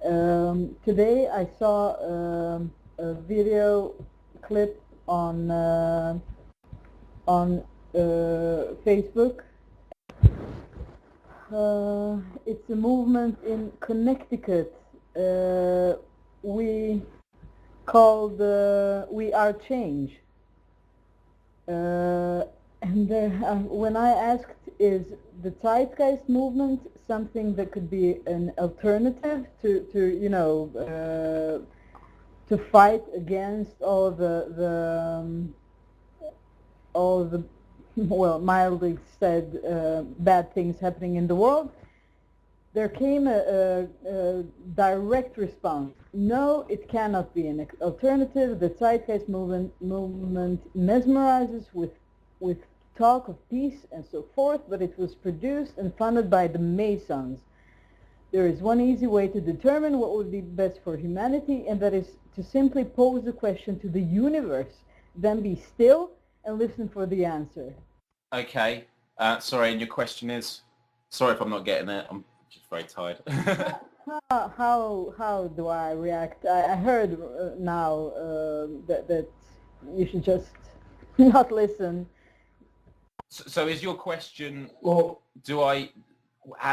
Today I saw a video clip on Facebook. It's a movement in Connecticut. We called We Are Change. When I asked, is the zeitgeist movement something that could be an alternative to fight against all the well, mildly said, bad things happening in the world? There came a direct response. No, it cannot be an alternative. The zeitgeist movement mesmerizes with talk of peace and so forth, but it was produced and funded by the Masons. There is one easy way to determine what would be best for humanity, and that is to simply pose a question to the universe, then be still and listen for the answer. Okay. Sorry, and your question is? Sorry if I'm not getting it. I'm just very tired. How do I react? I heard now that you should just not listen. So is your question, Well,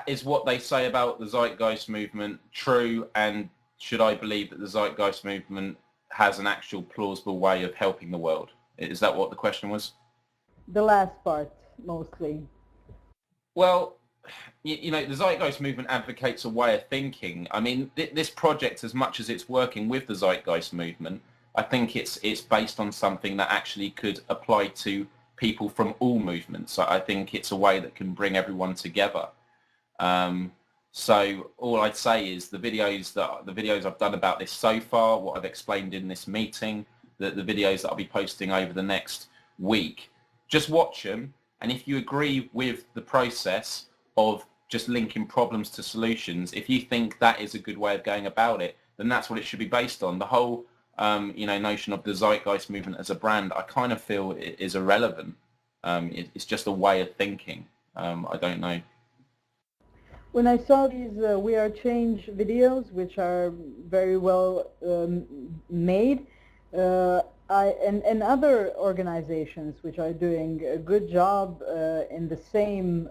is what they say about the zeitgeist movement true, and should I believe that the zeitgeist movement has an actual plausible way of helping the world? Is that what the question was? the last part, mostly. Well, the zeitgeist movement advocates a way of thinking. I mean, this project, as much as it's working with the zeitgeist movement, I think it's based on something that actually could apply to people from all movements. So I think it's a way that can bring everyone together. So all I'd say is the videos I've done about this so far, what I've explained in this meeting, the videos that I'll be posting over the next week, just watch them. And if you agree with the process of just linking problems to solutions, if you think that is a good way of going about it, then that's what it should be based on. The whole notion of the zeitgeist movement as a brand, I kind of feel it is irrelevant. It's just a way of thinking. I don't know. When I saw these We Are Change videos, which are very well made, and other organizations which are doing a good job in the same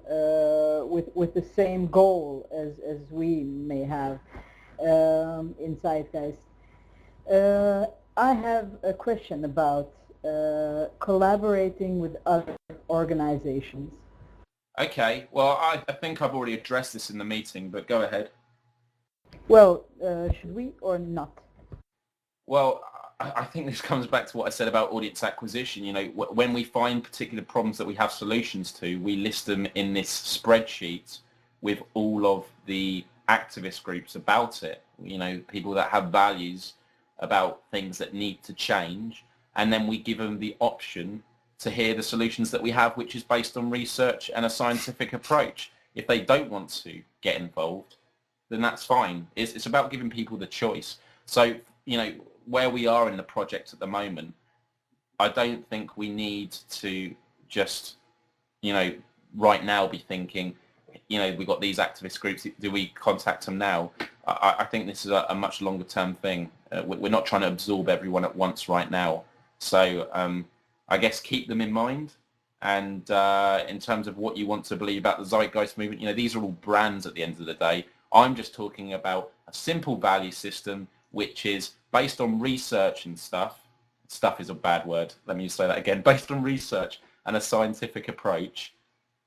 with the same goal as we may have in Zeitgeist. I have a question about collaborating with other organizations. Okay, well, I think I've already addressed this in the meeting, but go ahead. Well, should we or not? Well, I think this comes back to what I said about audience acquisition. When we find particular problems that we have solutions to, we list them in this spreadsheet with all of the activist groups about it, people that have values about things that need to change, and then we give them the option to hear the solutions that we have, which is based on research and a scientific approach. If they don't want to get involved, then that's fine. It's about giving people the choice. So, where we are in the project at the moment, I don't think we need to just, right now be thinking, we've got these activist groups, do we contact them now? I think this is a much longer term thing. We're not trying to absorb everyone at once right now. So I guess keep them in mind. And in terms of what you want to believe about the zeitgeist movement, these are all brands at the end of the day. I'm just talking about a simple value system, which is based on research and stuff. Stuff is a bad word. Let me say that again. Based on research and a scientific approach,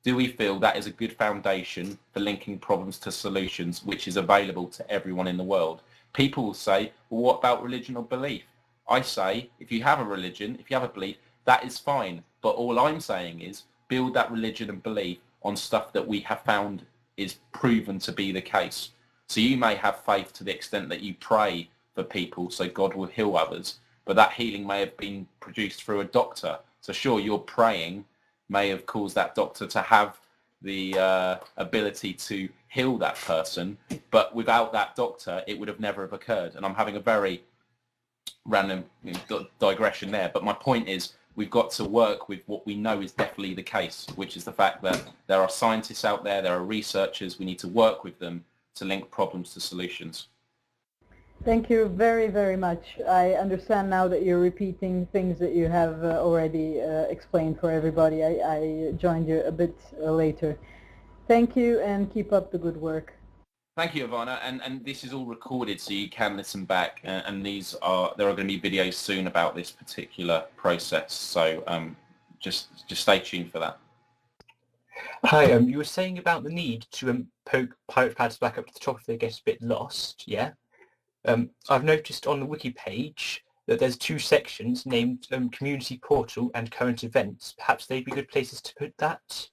do we feel that is a good foundation for linking problems to solutions, which is available to everyone in the world? People will say, well, what about religion or belief? I say, if you have a religion, if you have a belief, that is fine. But all I'm saying is build that religion and belief on stuff that we have found is proven to be the case. So you may have faith to the extent that you pray for people so God will heal others, but that healing may have been produced through a doctor. So sure, your praying may have caused that doctor to have the ability to heal that person, but without that doctor, it would have never have occurred. And I'm having a very random digression there, but my point is we've got to work with what we know is definitely the case, which is the fact that there are scientists out there, there are researchers, we need to work with them to link problems to solutions. Thank you very, very much. I understand now that you're repeating things that you have already explained for everybody. I joined you a bit later. Thank you and keep up the good work. Thank you, Ivana, and this is all recorded so you can listen back, and there are going to be videos soon about this particular process, so just stay tuned for that. Hi, you were saying about the need to poke pirate pads back up to the top if they get a bit lost, yeah? I've noticed on the wiki page that there's two sections named Community Portal and Current Events. Perhaps they'd be good places to put that?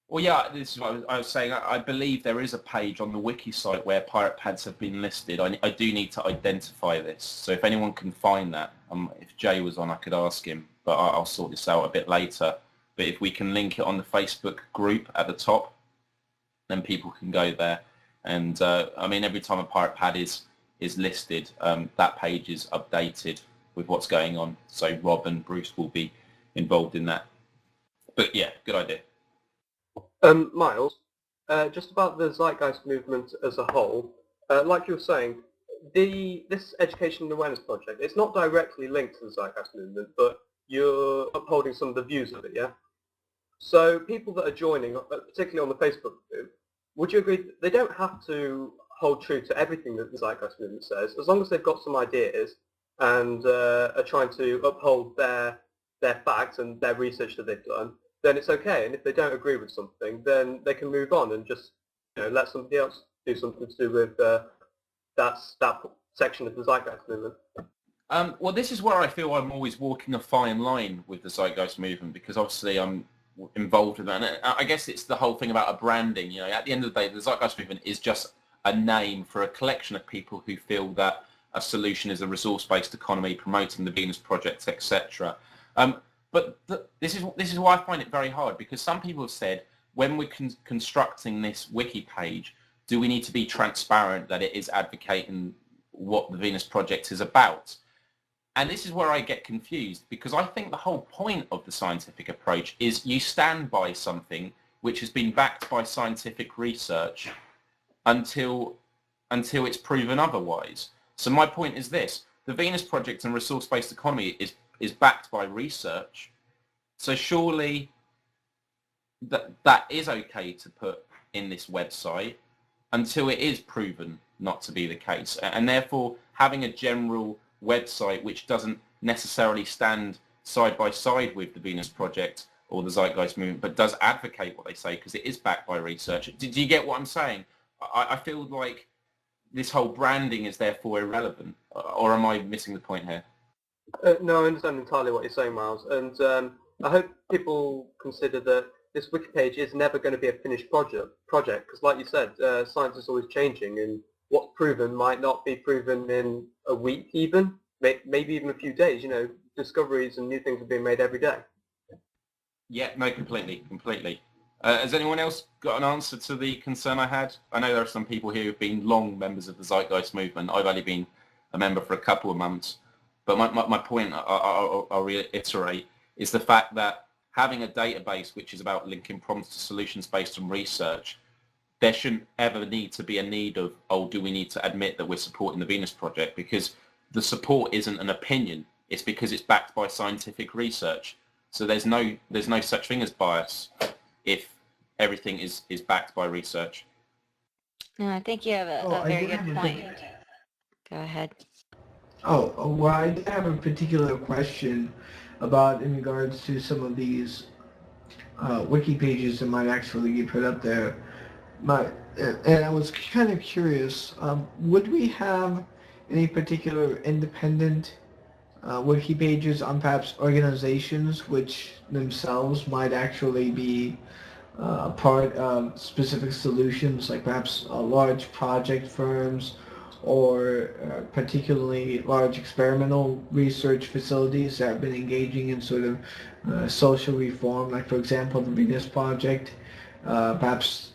Well, yeah, this is what I was saying. I believe there is a page on the wiki site where pirate pads have been listed. I do need to identify this, so if anyone can find that, if Jay was on, I could ask him, but I'll sort this out a bit later. But if we can link it on the Facebook group at the top, then people can go there. And I mean, every time a pirate pad is listed, that page is updated with what's going on. So Rob and Bruce will be involved in that. But yeah, good idea. Miles, just about the Zeitgeist movement as a whole, like you were saying, this Education and Awareness Project, it's not directly linked to the Zeitgeist movement, but you're upholding some of the views of it, yeah? So people that are joining, particularly on the Facebook group, would you agree that they don't have to hold true to everything that the Zeitgeist movement says, as long as they've got some ideas and are trying to uphold their facts and their research that they've done, then it's okay. And if they don't agree with something, then they can move on and just let somebody else do something to do with that section of the Zeitgeist movement. Well, this is where I feel I'm always walking a fine line with the Zeitgeist movement, because obviously I'm involved with that. And I guess it's the whole thing about a branding. At the end of the day, the Zeitgeist movement is just a name for a collection of people who feel that a solution is a resource-based economy, promoting the Venus Project, etc. But this is why I find it very hard, because some people have said, when we're constructing this wiki page, do we need to be transparent that it is advocating what the Venus Project is about? And this is where I get confused, because I think the whole point of the scientific approach is you stand by something which has been backed by scientific research until it's proven otherwise. So my point is this: the Venus Project and resource-based economy is backed by research. So surely that is okay to put in this website until it is proven not to be the case. And therefore, having a general website which doesn't necessarily stand side by side with the Venus Project or the Zeitgeist movement, but does advocate what they say because it is backed by research. Do you get what I'm saying? I feel like this whole branding is therefore irrelevant, or am I missing the point here? No, I understand entirely what you're saying, Miles, and I hope people consider that this wiki page is never going to be a finished project, because like you said, science is always changing, and what's proven might not be proven in a week even, maybe even a few days. Discoveries and new things are being made every day. Yeah, no, completely. Has anyone else got an answer to the concern I had? I know there are some people here who've been long members of the Zeitgeist movement. I've only been a member for a couple of months. But my point, I'll reiterate, is the fact that having a database which is about linking problems to solutions based on research, there shouldn't ever need to be a need of, do we need to admit that we're supporting the Venus Project? Because the support isn't an opinion. It's because it's backed by scientific research. So there's no such thing as bias if everything is backed by research. No, I think you have a very good point. Go ahead. Well, I have a particular question about in regards to some of these wiki pages that might actually get put up there. And I was kind of curious, would we have any particular independent wiki pages on perhaps organizations which themselves might actually be part of specific solutions, like perhaps large project firms or particularly large experimental research facilities that have been engaging in sort of social reform, like for example the Venus Project, perhaps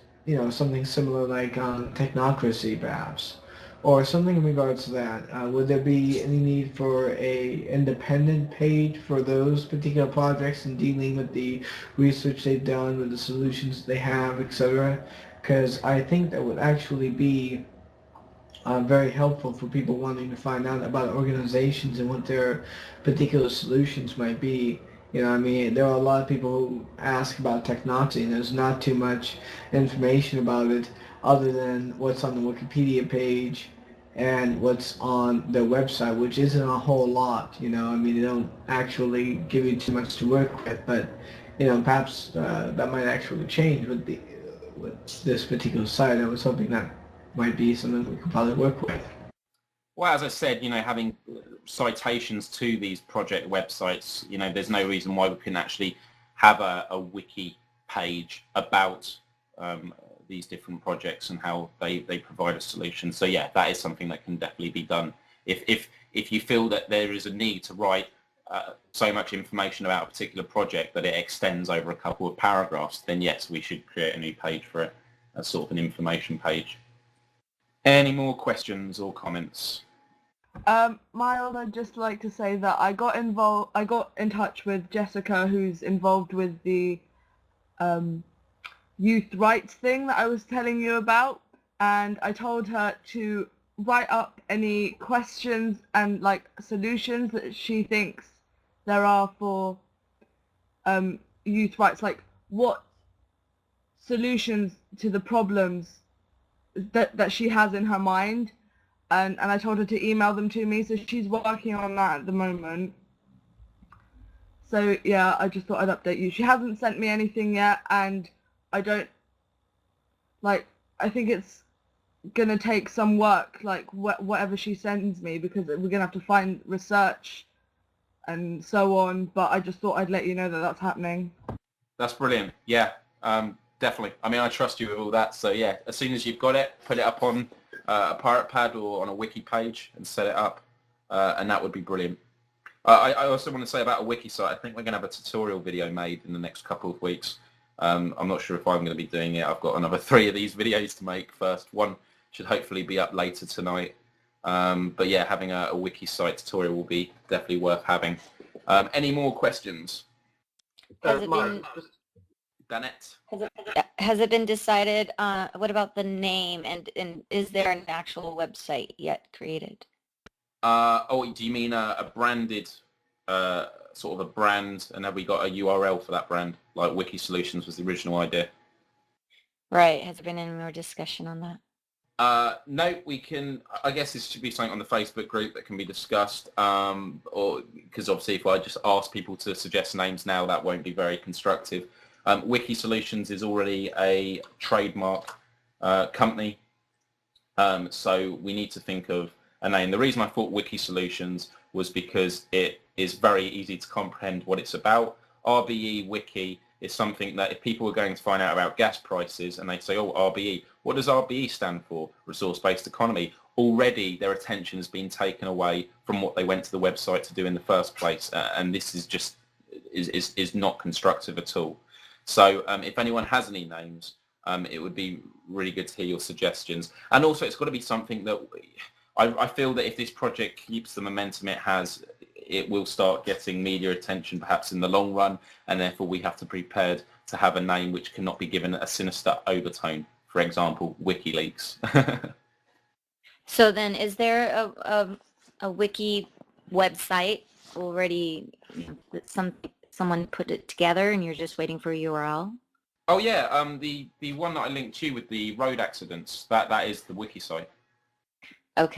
something similar like technocracy perhaps, or something in regards to that. Would there be any need for a independent page for those particular projects and dealing with the research they've done, with the solutions they have, etc.? Because I think that would actually be very helpful for people wanting to find out about organizations and what their particular solutions might be. You know, I mean, there are a lot of people who ask about technology, and there's not too much information about it other than what's on the Wikipedia page and what's on their website, which isn't a whole lot. You know, I mean, they don't actually give you too much to work with, but you know, perhaps that might actually change with this particular site. I was hoping that might be something we could probably work with. Well, as I said, you know, having citations to these project websites, you know, there's no reason why we couldn't actually have a wiki page about these different projects and how they provide a solution. So yeah, that is something that can definitely be done. If you feel that there is a need to write so much information about a particular project that it extends over a couple of paragraphs, then yes, we should create a new page for it, a sort of an information page. Any more questions or comments? Miles, I'd just like to say that I got in touch with Jessica, who's involved with the youth rights thing that I was telling you about, and I told her to write up any questions and like solutions that she thinks there are for youth rights, like what solutions to the problems that she has in her mind, and I told her to email them to me, so she's working on that at the moment. So yeah, I just thought I'd update you. She hasn't sent me anything yet, and I think it's gonna take some work, like whatever she sends me, because we're gonna have to find research and so on, but I just thought I'd let you know that that's happening. That's brilliant. Yeah, definitely. I mean, I trust you with all that. So yeah, as soon as you've got it, put it up on a pirate pad or on a wiki page and set it up, and that would be brilliant. I also want to say about a wiki site, I think we're going to have a tutorial video made in the next couple of weeks. I'm not sure if I'm going to be doing it. I've got another 3 of these videos to make first. One should hopefully be up later tonight. But yeah, having a wiki site tutorial will be definitely worth having. Any more questions? Danette? Has it been decided, what about the name, and is there an actual website yet created? Oh, do you mean a branded, sort of a brand, and have we got a URL for that brand? Like Wiki Solutions was the original idea. Right, has there been any more discussion on that? No, we can, I guess this should be something on the Facebook group that can be discussed, or because obviously if I just ask people to suggest names now, that won't be very constructive. Wiki Solutions is already a trademark company, so we need to think of a name. The reason I thought Wiki Solutions was because it is very easy to comprehend what it's about. RBE Wiki is something that if people are going to find out about gas prices and they say, oh, RBE, what does RBE stand for? Resource-based economy. Already their attention has been taken away from what they went to the website to do in the first place, and this is just is not constructive at all. So if anyone has any names, it would be really good to hear your suggestions. And also it's got to be something that I feel that if this project keeps the momentum it has, it will start getting media attention perhaps in the long run, and therefore we have to be prepared to have a name which cannot be given a sinister overtone. For example, WikiLeaks. So then is there a wiki website already, that someone put it together and you're just waiting for a URL? Oh yeah, the one that I linked you with the road accidents, that is the wiki site.